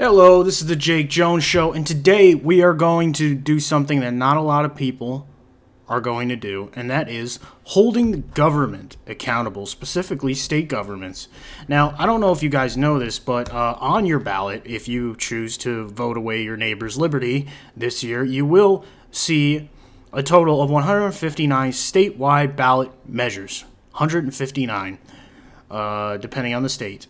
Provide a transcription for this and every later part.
Hello, this is the Jake Jones Show, and today we are going to do something that not a lot of people are going to do, and that is holding the government accountable, specifically state governments. Now, I don't know if you guys know this, but on your ballot, if you choose to vote away your neighbor's liberty this year, you will see a total of 159 statewide ballot measures. 159, depending on the state.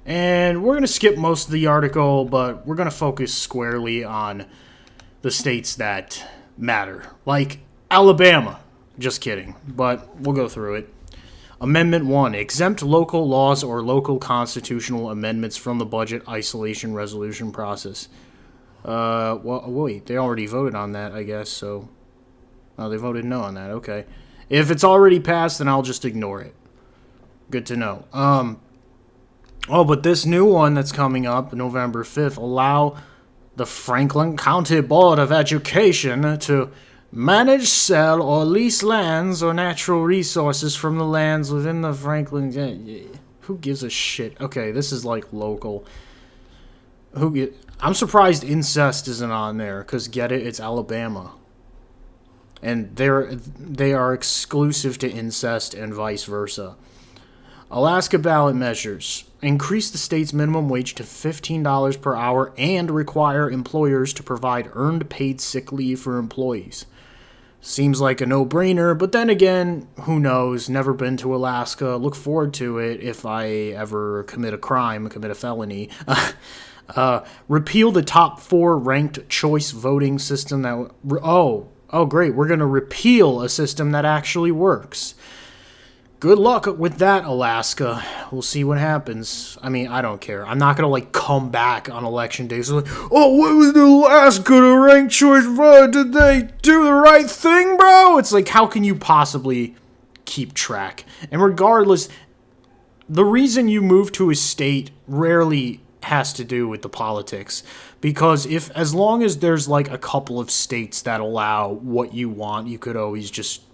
And we're going to skip most of the article, but we're going to focus squarely on the states that matter. Like Alabama. Just kidding, but we'll go through it. Amendment 1. Exempt local laws or local constitutional amendments from the budget isolation resolution process. Well, wait, they already voted on that, I guess, so... Oh, they voted no on that, okay. If it's already passed, then I'll just ignore it. Good to know. Oh, but this new one that's coming up, November 5th, allow the Franklin County Board of Education to manage, sell, or lease lands or natural resources from the lands within the Franklin... Who gives a shit? Okay, this is like local. I'm surprised incest isn't on there, because get it, it's Alabama. And they are exclusive to incest and vice versa. Alaska ballot measures. Increase the state's minimum wage to $15 per hour and require employers to provide earned paid sick leave for employees. Seems like a no-brainer, but then again, who knows? Never been to Alaska. Look forward to it if I ever commit a felony. Repeal the top 4 ranked choice voting system that... Oh, great. We're going to repeal a system that actually works. Good luck with that, Alaska. We'll see what happens. I mean, I don't care. I'm not going to, come back on election day. So, what was Alaska to ranked choice vote? Did they do the right thing, bro? It's like, how can you possibly keep track? And regardless, the reason you move to a state rarely has to do with the politics. Because as long as there's, a couple of states that allow what you want, you could always just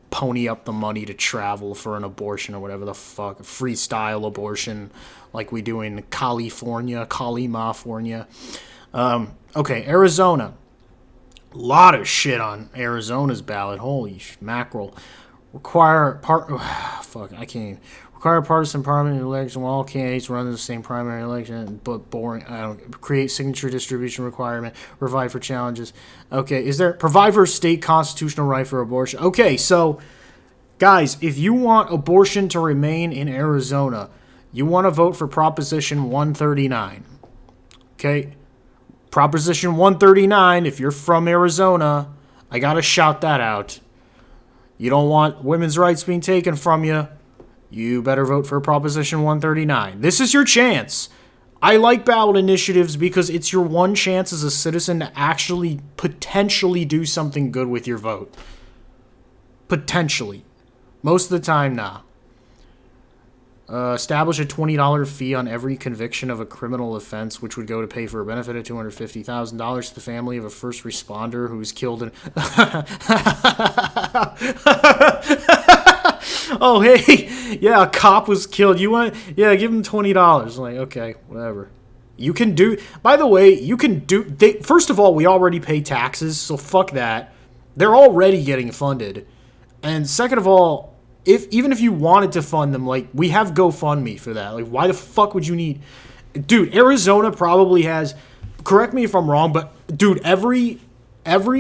pony up the money to travel for an abortion or whatever the fuck, freestyle abortion like we do in California. Okay, Arizona. A lot of shit on Arizona's ballot. Holy mackerel. Require partisan parliament election where all candidates run in the same primary election, but boring. Create signature distribution requirement. Provide for challenges. Okay, provide for state constitutional right for abortion? Okay, so, guys, if you want abortion to remain in Arizona, you want to vote for Proposition 139. Okay? Proposition 139, if you're from Arizona, I gotta shout that out. You don't want women's rights being taken from you, you better vote for Proposition 139. This is your chance. I like ballot initiatives because it's your one chance as a citizen to actually potentially do something good with your vote. Potentially. Most of the time, nah. Establish a $20 fee on every conviction of a criminal offense, which would go to pay for a benefit of $250,000 to the family of a first responder who was killed in... Oh, hey, yeah, a cop was killed. Give him $20. Like, okay, whatever. You can do... By the way, you can do... First of all, we already pay taxes, so fuck that. They're already getting funded. And second of all, even if you wanted to fund them, we have GoFundMe for that. Why the fuck would you need... Dude, Arizona probably has... Correct me if I'm wrong, but, dude,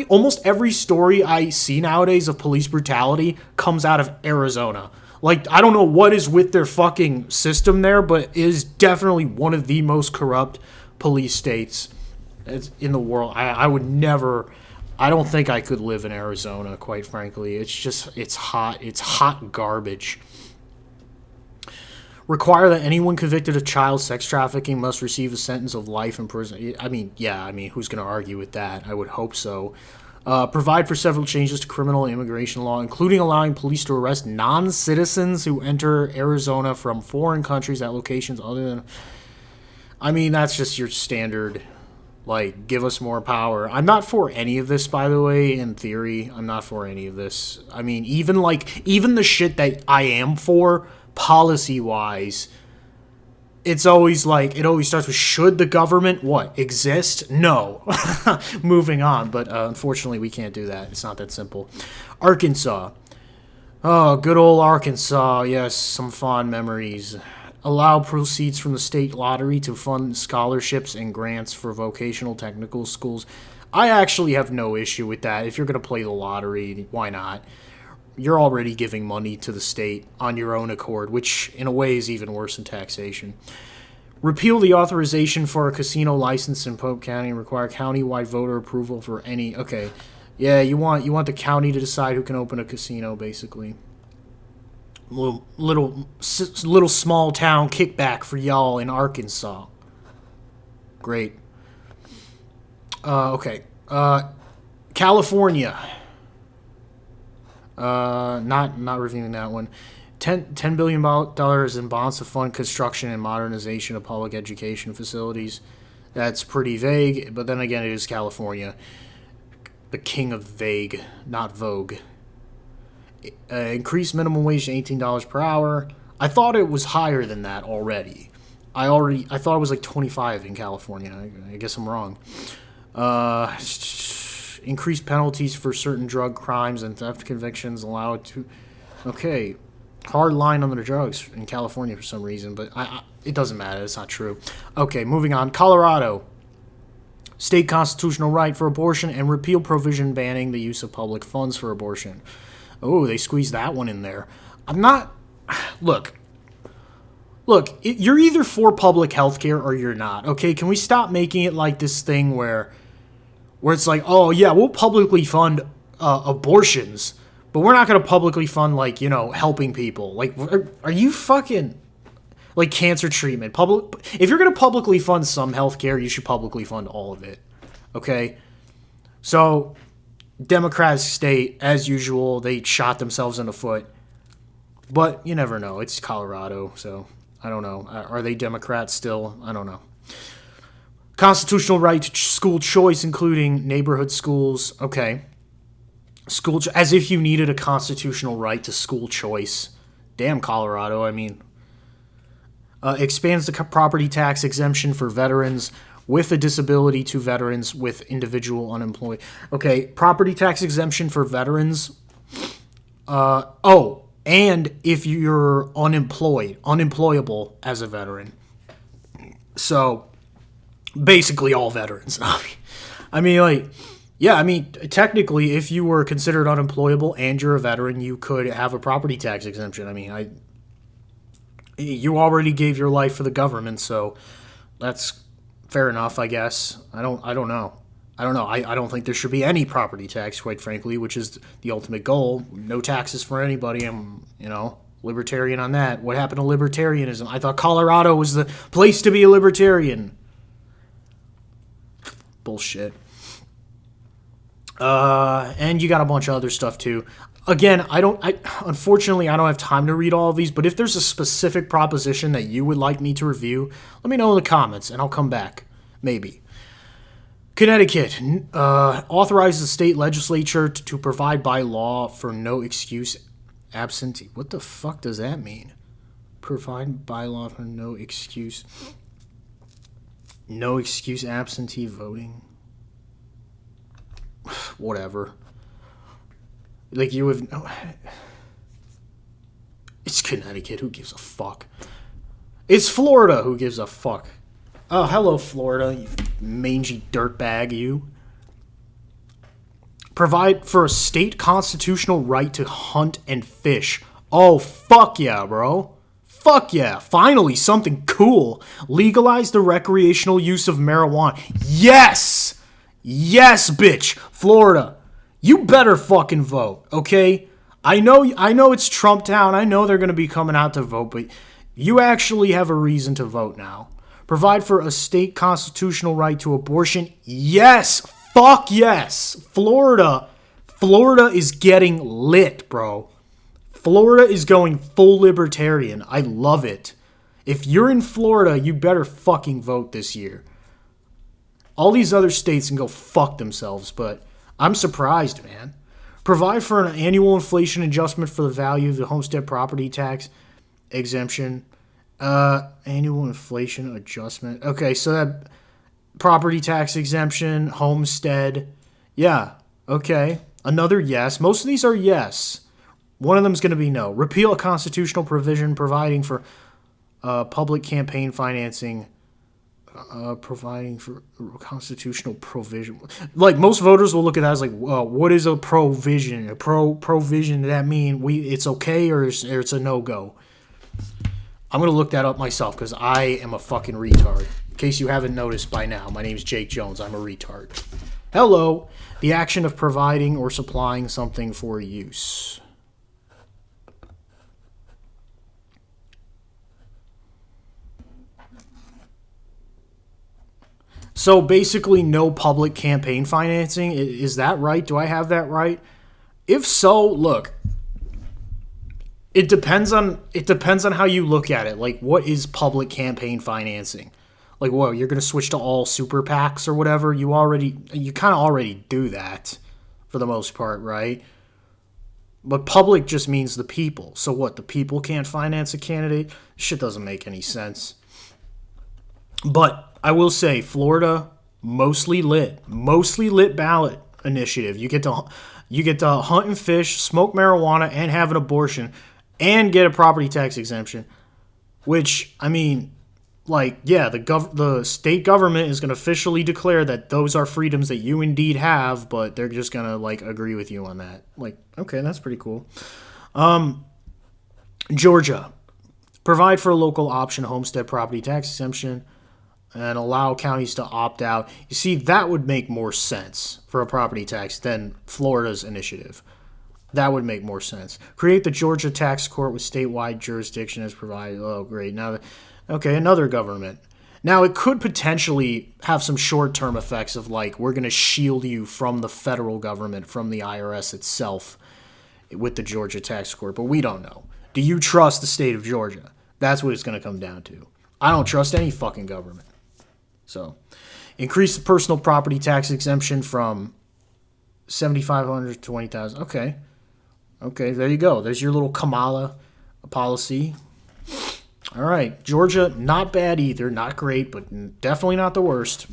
almost every story I see nowadays of police brutality comes out of Arizona. I don't know what is with their fucking system there, but it is definitely one of the most corrupt police states in the world. I would never... I don't think I could live in Arizona, quite frankly. It's hot. It's hot garbage. Require that anyone convicted of child sex trafficking must receive a sentence of life in prison. I mean, who's going to argue with that? I would hope so. Provide for several changes to criminal and immigration law, including allowing police to arrest non-citizens who enter Arizona from foreign countries at locations other than... I mean, that's just your standard Like, give us more power. I'm not for any of this, by the way, in theory. I'm not for any of this. I mean, even the shit that I am for, policy-wise, it's always like, it always starts with, should the government, what, exist? No. Moving on, but unfortunately we can't do that. It's not that simple. Arkansas. Oh, good old Arkansas. Yes, some fond memories. Allow proceeds from the state lottery to fund scholarships and grants for vocational technical schools. I actually have no issue with that. If you're going to play the lottery, why not? You're already giving money to the state on your own accord, which in a way is even worse than taxation. Repeal the authorization for a casino license in Polk County and require county-wide voter approval for any... Okay, yeah, you want the county to decide who can open a casino, basically. Little small town kickback for y'all in Arkansas. Great. Okay. California. Not reviewing that one. $10 billion in bonds to fund construction and modernization of public education facilities. That's pretty vague, but then again, it is California. The king of vague, not Vogue. Increased minimum wage to $18 per hour. I thought it was higher than that already. I thought it was like 25 in California. I guess I'm wrong. Increased penalties for certain drug crimes and theft convictions allowed to... Okay, hard line on the drugs in California for some reason, but it doesn't matter. It's not true. Okay, moving on. Colorado. State constitutional right for abortion and repeal provision banning the use of public funds for abortion. Oh, they squeezed that one in there. I'm not... Look, you're either for public health care or you're not, okay? Can we stop making it like this thing where it's like, oh, yeah, we'll publicly fund abortions, but we're not going to publicly fund, like, you know, helping people. Like, are you fucking... Like, cancer treatment. If you're going to publicly fund some health care, you should publicly fund all of it, okay? So... Democratic state, as usual, they shot themselves in the foot. But you never know. It's Colorado, so I don't know. Are they Democrats still? I don't know. Constitutional right to school choice, including neighborhood schools. Okay. As if you needed a constitutional right to school choice. Damn, Colorado. I mean, expands the property tax exemption for veterans with a disability to veterans with individual unemployed. Okay, property tax exemption for veterans. And if you're unemployable as a veteran. So, basically all veterans. I mean, technically, if you were considered unemployable and you're a veteran, you could have a property tax exemption. I mean, you already gave your life for the government, so that's fair enough, I guess. I don't know. I don't think there should be any property tax, quite frankly, which is the ultimate goal. No taxes for anybody. I'm, libertarian on that. What happened to libertarianism? I thought Colorado was the place to be a libertarian. Bullshit. And you got a bunch of other stuff too. Again, unfortunately, I don't have time to read all of these, but if there's a specific proposition that you would like me to review, let me know in the comments, and I'll come back. Maybe. Connecticut authorizes the state legislature to provide by law for no excuse absentee. What the fuck does that mean? Provide by law for no excuse absentee voting? Whatever. Like, you have no... It's Connecticut. Who gives a fuck? It's Florida. Who gives a fuck? Oh, hello, Florida, you mangy dirtbag, you. Provide for a state constitutional right to hunt and fish. Oh, fuck yeah, bro. Fuck yeah. Finally, something cool. Legalize the recreational use of marijuana. Yes! Yes, bitch. Florida. You better fucking vote, okay? I know it's Trump town. I know they're going to be coming out to vote, but you actually have a reason to vote now. Provide for a state constitutional right to abortion. Yes. Fuck yes. Florida is getting lit, bro. Florida is going full libertarian. I love it. If you're in Florida, you better fucking vote this year. All these other states can go fuck themselves, but I'm surprised, man. Provide for an annual inflation adjustment for the value of the homestead property tax exemption. Annual inflation adjustment. Okay, so that property tax exemption, homestead. Yeah, okay. Another yes. Most of these are yes. One of them is going to be no. Repeal a constitutional provision providing for public campaign financing. Providing for constitutional provision. Like, most voters will look at that as like, what is a provision? A provision, does that mean it's okay or it's a no-go? I'm going to look that up myself because I am a fucking retard. In case you haven't noticed by now, my name's Jake Jones. I'm a retard. Hello. The action of providing or supplying something for use. So basically no public campaign financing. Is that right? Do I have that right? If so, look, it depends on how you look at it. Like, what is public campaign financing? Like, what, you're going to switch to all super PACs or whatever? You kind of already do that for the most part, right? But public just means the people. So what, the people can't finance a candidate? Shit doesn't make any sense. But I will say, Florida, mostly lit ballot initiative. You get to hunt and fish, smoke marijuana, and have an abortion, and get a property tax exemption. Which, I mean, like, yeah, the state government is going to officially declare that those are freedoms that you indeed have, but they're just going to, like, agree with you on that. Like, okay, that's pretty cool. Georgia, provide for a local option homestead property tax exemption and allow counties to opt out. You see, that would make more sense for a property tax than Florida's initiative. That would make more sense. Create the Georgia tax court with statewide jurisdiction as provided. Oh, great. Now, okay, another government. Now, it could potentially have some short-term effects of, like, we're going to shield you from the federal government, from the IRS itself with the Georgia tax court, but we don't know. Do you trust the state of Georgia? That's what it's going to come down to. I don't trust any fucking government. So, increase the personal property tax exemption from $7,500 to $20,000. Okay, there you go. There's your little Kamala policy. All right, Georgia, not bad either. Not great, but definitely not the worst.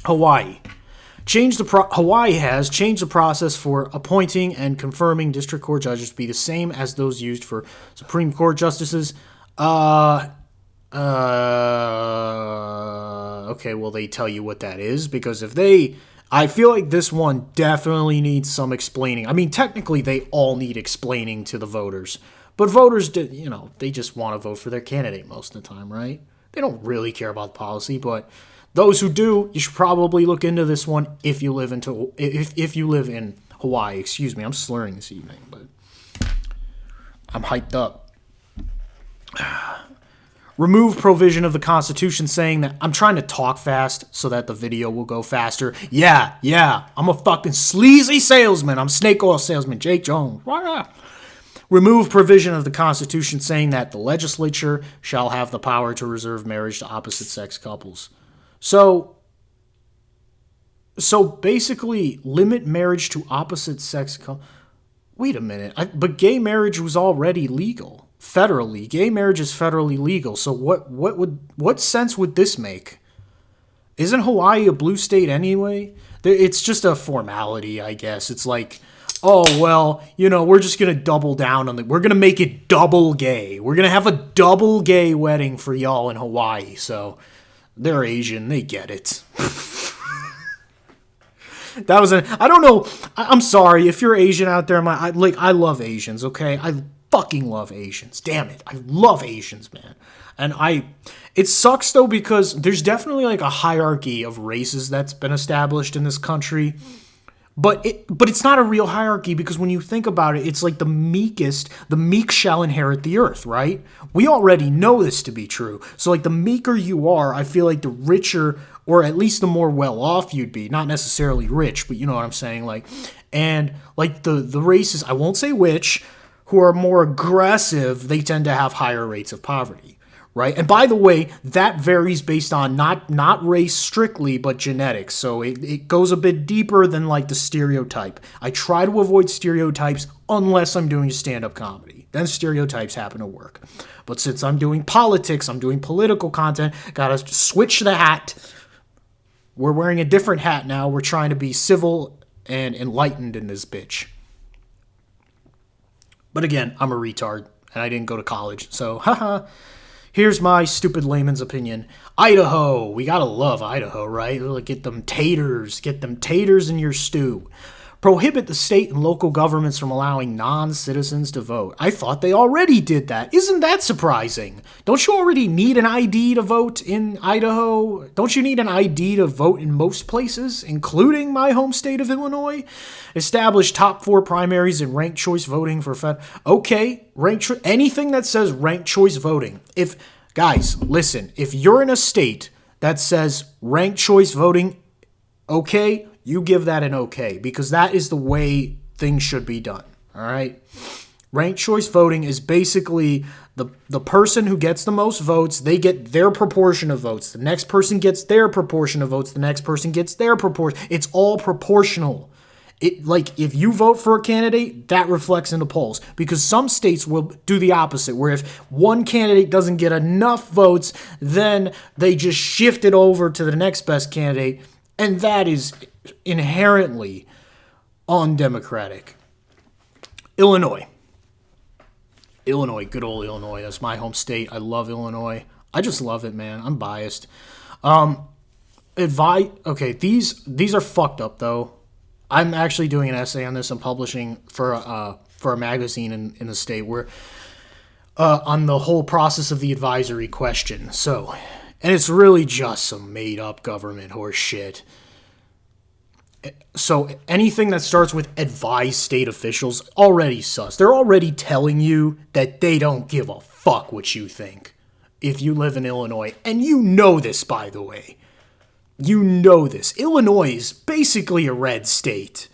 Hawaii. Hawaii has changed the process for appointing and confirming district court judges to be the same as those used for Supreme Court justices. Okay, will they tell you what that is? Because I feel like this one definitely needs some explaining. I mean, technically, they all need explaining to the voters. But voters, they just want to vote for their candidate most of the time, right? They don't really care about policy, but those who do, you should probably look into this one if you live in Hawaii. Excuse me, I'm slurring this evening, but I'm hyped up. Remove provision of the Constitution saying that I'm trying to talk fast so that the video will go faster. Yeah, I'm a fucking sleazy salesman. I'm snake oil salesman, Jake Jones. Remove provision of the Constitution saying that the legislature shall have the power to reserve marriage to opposite-sex couples. So basically, limit marriage to opposite-sex couples. Wait a minute. But gay marriage was already legal. Federally. Gay marriage is federally legal. So what sense would this make? Isn't Hawaii a blue state anyway? It's just a formality, I guess. It's like, oh, well, we're just going to double down on it. We're going to make it double gay. We're going to have a double gay wedding for y'all in Hawaii. So they're Asian. They get it. I don't know. I'm sorry if you're Asian out there. I love Asians, okay? I fucking love Asians. Damn it. I love Asians, man. And it sucks though because there's definitely like a hierarchy of races that's been established in this country. But it's not a real hierarchy because when you think about it, it's like the meek shall inherit the earth, right? We already know this to be true. So like the meeker you are, I feel like the richer or at least the more well-off you'd be. Not necessarily rich, but you know what I'm saying? Like, and like the races, I won't say which, who are more aggressive, they tend to have higher rates of poverty. right? And by the way, that varies based on not race strictly, but genetics. So it goes a bit deeper than like the stereotype. I try to avoid stereotypes unless I'm doing stand-up comedy. Then stereotypes happen to work. But since I'm doing politics, I'm doing political content, gotta switch the hat. We're wearing a different hat now. We're trying to be civil and enlightened in this bitch. But again, I'm a retard, and I didn't go to college, so haha. Here's my stupid layman's opinion. Idaho. We gotta love Idaho, right? Get them taters. Get them taters in your stew. Prohibit the state and local governments from allowing non-citizens to vote. I thought they already did that. Isn't that surprising? Don't you already need an ID to vote in Idaho? Don't you need an ID to vote in most places, including my home state of Illinois? Establish top 4 primaries and ranked choice voting for Okay, anything that says ranked choice voting. Guys, listen, if you're in a state that says ranked choice voting, okay, you give that an okay, because that is the way things should be done, all right? Ranked choice voting is basically the person who gets the most votes, they get their proportion of votes. The next person gets their proportion of votes. The next person gets their proportion. It's all proportional. If you vote for a candidate, that reflects in the polls, because some states will do the opposite, where if one candidate doesn't get enough votes, then they just shift it over to the next best candidate, and that is inherently undemocratic. Illinois, good old Illinois. That's my home state. I love Illinois. I just love it, man. I'm biased. Okay, these are fucked up though. I'm actually doing an essay on this. I'm publishing for a magazine in the state where on the whole process of the advisory question. So, and it's really just some made up government horse shit. So anything that starts with advise state officials already sus. They're already telling you that they don't give a fuck what you think if you live in Illinois. And you know this, by the way. You know this. Illinois is basically a red state.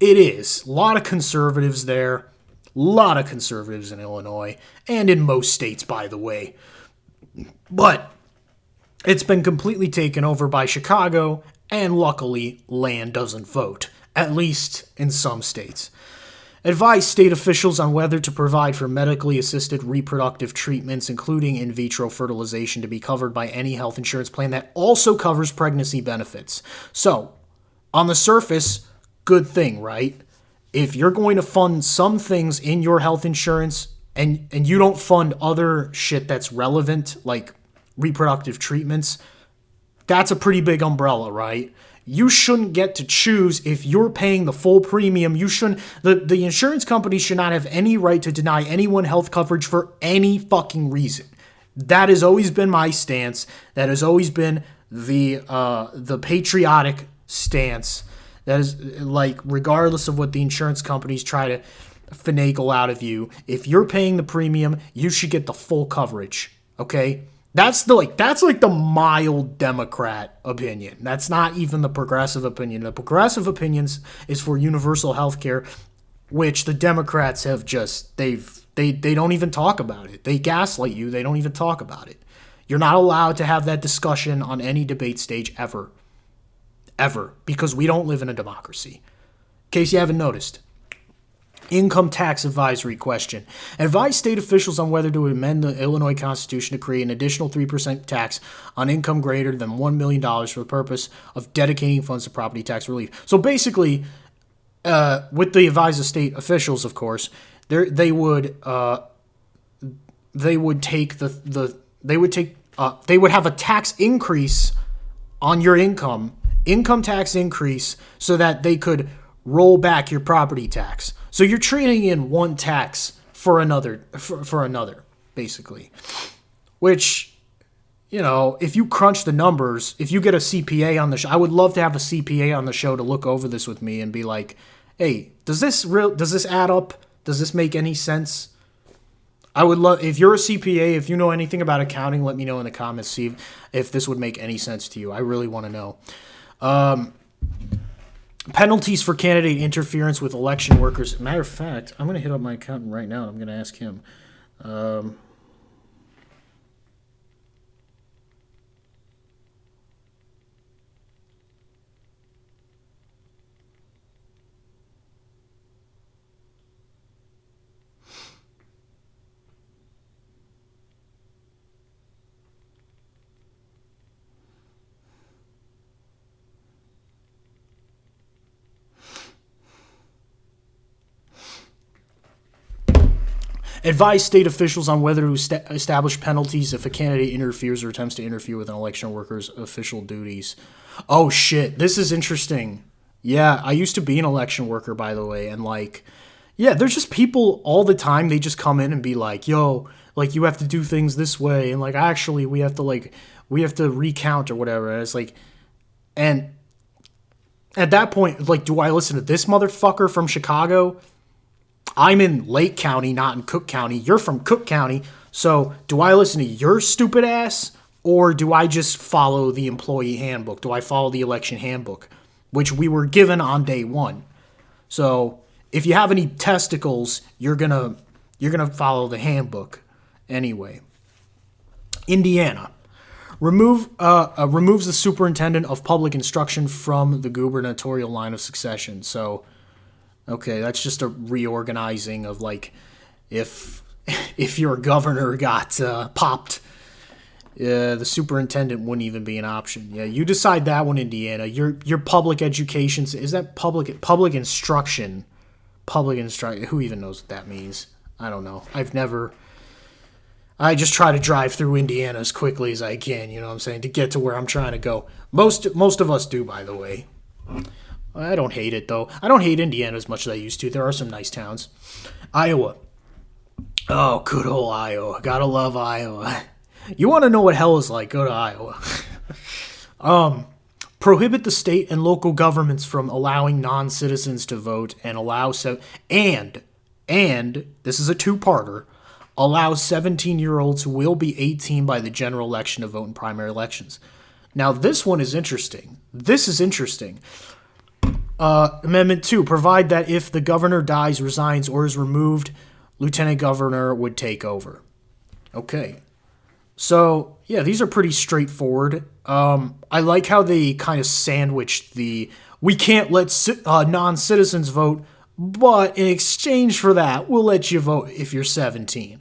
It is. A lot of conservatives there. A lot of conservatives in Illinois. And in most states, by the way. But it's been completely taken over by Chicago. And luckily, land doesn't vote, at least in some states. Advise state officials on whether to provide for medically assisted reproductive treatments, including in vitro fertilization, to be covered by any health insurance plan that also covers pregnancy benefits. So, on the surface, good thing, right? If you're going to fund some things in your health insurance and you don't fund other shit that's relevant, like reproductive treatments, that's a pretty big umbrella, right? You shouldn't get to choose if you're paying the full premium. You shouldn't. The insurance company should not have any right to deny anyone health coverage for any fucking reason. That has always been my stance. That has always been the patriotic stance. That is, like, regardless of what the insurance companies try to finagle out of you, if you're paying the premium, you should get the full coverage. Okay? That's the mild Democrat opinion. That's not even the progressive opinion. The progressive opinions is for universal health care, which the Democrats have just, they don't even talk about it. They gaslight you. They don't even talk about it. You're not allowed to have that discussion on any debate stage ever. Ever. Because we don't live in a democracy. In case you haven't noticed. Income tax advisory question. Advise state officials on whether to amend the Illinois Constitution to create an additional 3% tax on income greater than $1 million for the purpose of dedicating funds to property tax relief. So basically, with the advise the state officials, of course, they would have a tax increase on your income tax increase, so that they could roll back your property tax. So you're trading in one tax for another, basically. Which, you know, if you crunch the numbers, if you get a CPA on the show, I would love to have a CPA on the show to look over this with me and be like, hey, does this add up? Does this make any sense? I would love, if you're a CPA, if you know anything about accounting, let me know in the comments, see if this would make any sense to you. I really want to know. Penalties for candidate interference with election workers. Matter of fact, I'm going to hit up my accountant right now. I'm going to ask him. Advise state officials on whether to establish penalties if a candidate interferes or attempts to interfere with an election worker's official duties. Oh, shit. This is interesting. Yeah, I used to be an election worker, by the way, and, like, yeah, there's just people all the time, they just come in and be like, yo, like, you have to do things this way, and, like, actually, we have to recount or whatever, and it's like, and at that point, like, do I listen to this motherfucker from Chicago? I'm in Lake County, not in Cook County. You're from Cook County, so do I listen to your stupid ass, or do I just follow the employee handbook? Do I follow the election handbook, which we were given on day one? So if you have any testicles, you're gonna follow the handbook anyway. Indiana removes the superintendent of public instruction from the gubernatorial line of succession. So, okay, that's just a reorganizing of, like, if your governor got popped, the superintendent wouldn't even be an option. Yeah, you decide that one, Indiana. Your public education, is that public instruction? Public instruction. Who even knows what that means? I don't know. I just try to drive through Indiana as quickly as I can, you know what I'm saying, to get to where I'm trying to go. Most of us do, by the way. I don't hate it, though. I don't hate Indiana as much as I used to. There are some nice towns. Iowa. Oh, good old Iowa. Gotta love Iowa. You want to know what hell is like, go to Iowa. Prohibit the state and local governments from allowing non-citizens to vote and allow... And this is a two-parter, allow 17-year-olds who will be 18 by the general election to vote in primary elections. Now, this one is interesting. This is interesting. Amendment 2, provide that if the governor dies, resigns, or is removed, lieutenant governor would take over. Okay. So, yeah, these are pretty straightforward. I like how they kind of sandwiched we can't let non-citizens vote, but in exchange for that, we'll let you vote if you're 17.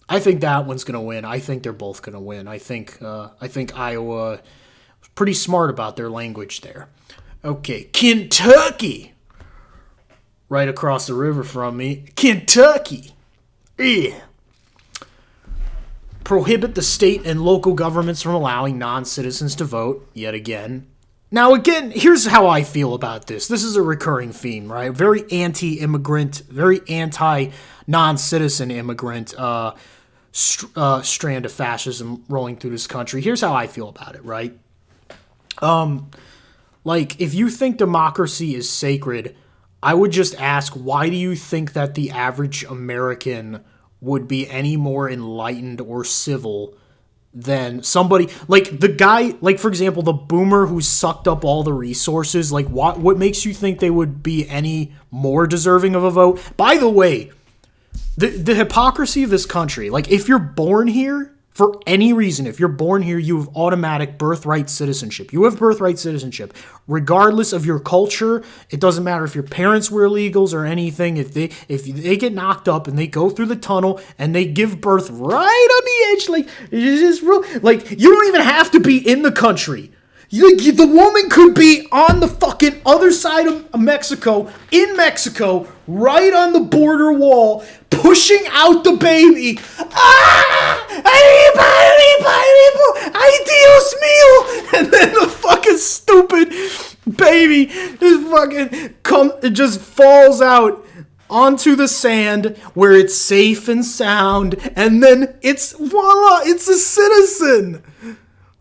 I think that one's going to win. I think they're both going to win. I think Iowa was pretty smart about their language there. Okay, Kentucky. Right across the river from me. Kentucky. Yeah. Prohibit the state and local governments from allowing non-citizens to vote, yet again. Now, again, here's how I feel about this. This is a recurring theme, right? Very anti-immigrant, very anti-non-citizen immigrant strand of fascism rolling through this country. Here's how I feel about it, right? Like, if you think democracy is sacred, I would just ask, why do you think that the average American would be any more enlightened or civil than somebody like the guy, like, for example, the boomer who sucked up all the resources? Like, what makes you think they would be any more deserving of a vote? By the way, the hypocrisy of this country, like, if you're born here, for any reason, if you're born here, you have automatic birthright citizenship. You have birthright citizenship. Regardless of your culture, it doesn't matter if your parents were illegals or anything. If they get knocked up and they go through the tunnel and they give birth right on the edge, like, it's just real, like, you don't even have to be in the country. The woman could be on the fucking other side of Mexico, in Mexico, right on the border wall, pushing out the baby. Ay, Dios mío! And then the fucking stupid baby it just falls out onto the sand where it's safe and sound, and then voila, it's a citizen.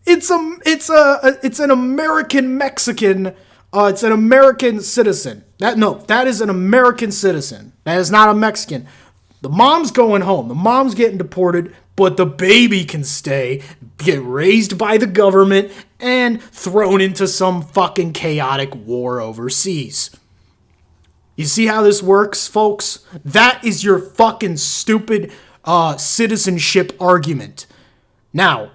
It's an American Mexican. It's an American citizen. That is an American citizen. That is not a Mexican. The mom's going home. The mom's getting deported, but the baby can stay, get raised by the government, and thrown into some fucking chaotic war overseas. You see how this works, folks? That is your fucking stupid citizenship argument. Now,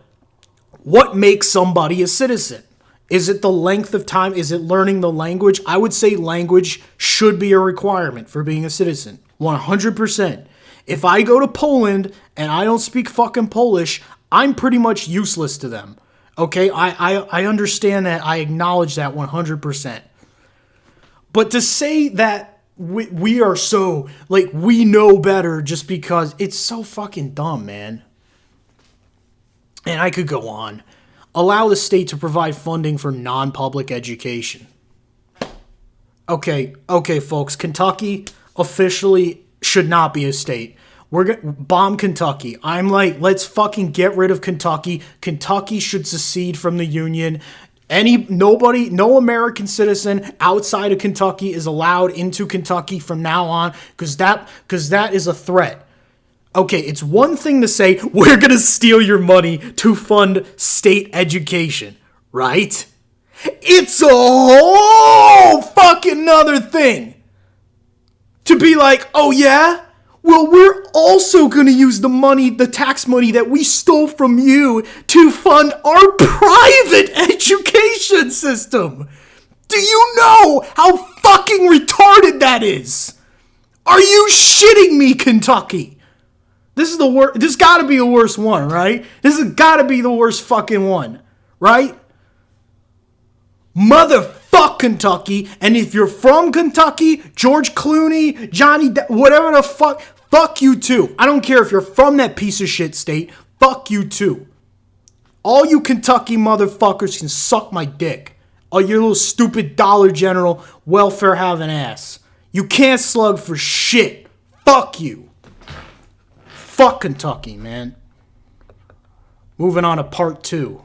what makes somebody a citizen? Is it the length of time? Is it learning the language? I would say language should be a requirement for being a citizen. 100%. If I go to Poland and I don't speak fucking Polish, I'm pretty much useless to them. Okay? I understand that. I acknowledge that 100%. But to say that we are so, like, we know better just because it's so fucking dumb, man. And I could go on. Allow the state to provide funding for non-public education. Okay, folks. Kentucky officially should not be a state. We're going to bomb Kentucky. I'm like, let's fucking get rid of Kentucky. Kentucky should secede from the Union. No American citizen outside of Kentucky is allowed into Kentucky from now on because that is a threat. Okay, it's one thing to say, we're going to steal your money to fund state education, right? It's a whole fucking other thing to be like, oh yeah? Well, we're also going to use the tax money that we stole from you to fund our private education system. Do you know how fucking retarded that is? Are you shitting me, Kentucky? This is the worst. This got to be the worst one, right? This has got to be the worst fucking one, right? Motherfuck Kentucky, and if you're from Kentucky, George Clooney, whatever the fuck you too. I don't care if you're from that piece of shit state, fuck you too. All you Kentucky motherfuckers can suck my dick. Oh, you little stupid Dollar General welfare having ass. You can't slug for shit. Fuck you. Fuck Kentucky, man. Moving on to part 2.